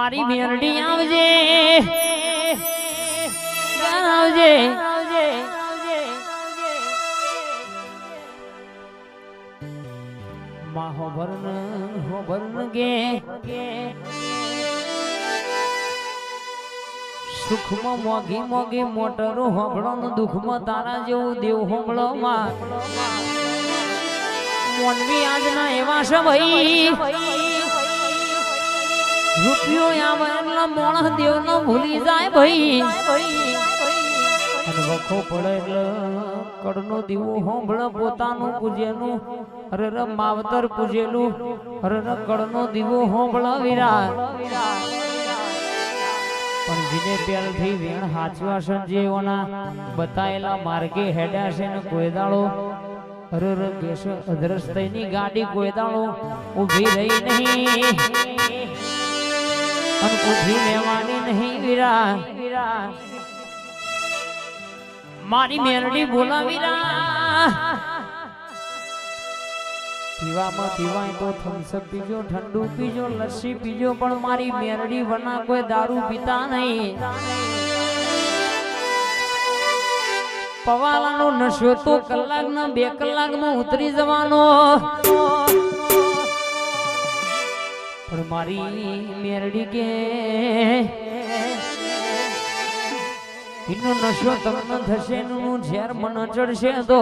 મારી મેરડી આવજે આવજે માં હોભરન ગે સુખમાં મોગી મોગી મોટરો હોબળો દુઃખમાં તારા જેવું દેવ હોબળો માં મોનવી આજના એવા છે ભાઈ રૂપિયો આવે એટલે મોણસ દેવ ન ભૂલી જાય ભાઈ અને વખો પડે એટલે કડનો દીવો હોંભળ પોતાનું પૂજેલું અરે ર માવતર પૂજેલું અરે ર કડનો દીવો હોંભળ વિરા પણ જીને પહેલથી વેણ હાચવા સંજીવના બતાયેલા માર્ગે હેડ્યા છે ને કોઈ દાડો અરે ર કેશ અદ્રસ્તની ગાડી કોઈ દાડો ઊભી રહી નહીં અને ઊભી રહેવાની નહીં વીરા મારી મેરડી બોલાવીરા પીવામાં પીવાય તો થમ્સઅપ પીજો ઠંડુ પીજો લસ્સી પીજો પણ મારી મેરડી વના કોઈ દારૂ પીતા નહીં પવાલાનો નશો તો કલાકના 2 કલાકમાં ઉતરી જવાનો પણ મારી મેરડી કે એનો નશો તમને થશે નું ઝેર મન ચડશે તો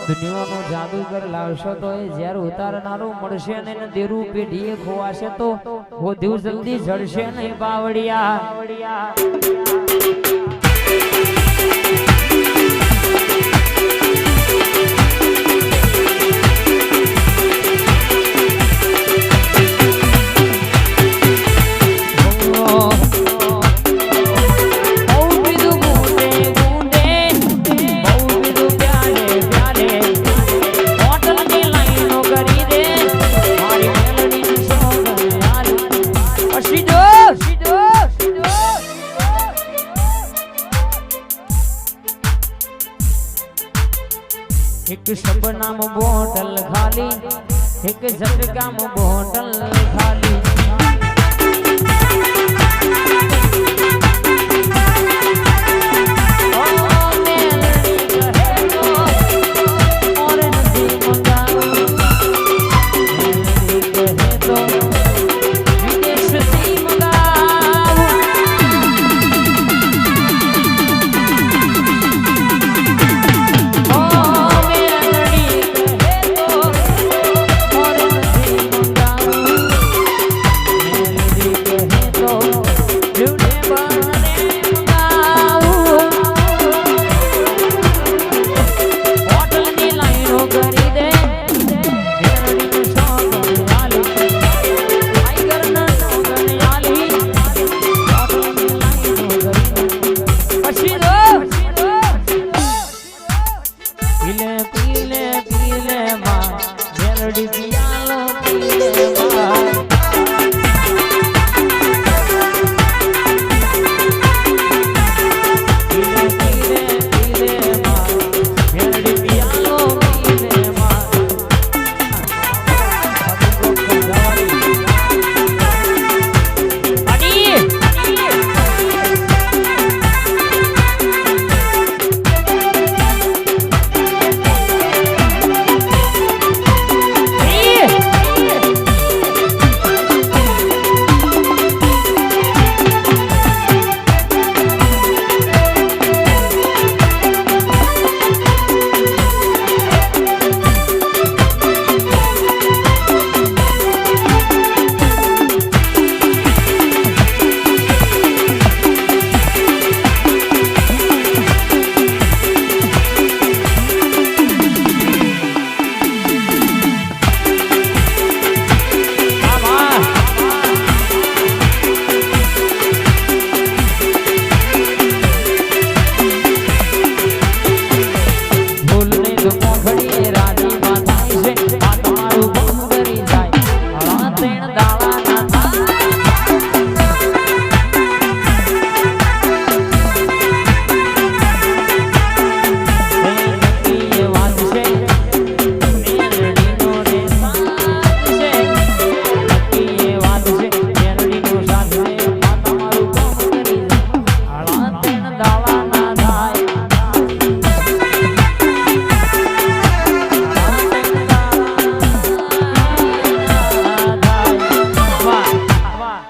દુનિયાનો જાદુગર લાવશો તો એ ઝેર ઉતારનારો મળશે ને દેરું પેઢીએ ખોવાશે તો વધુ જલ્દી જડશે નહીં બાવડિયા एक शबनम बोतल खाली एक झटकाम बोतल खाली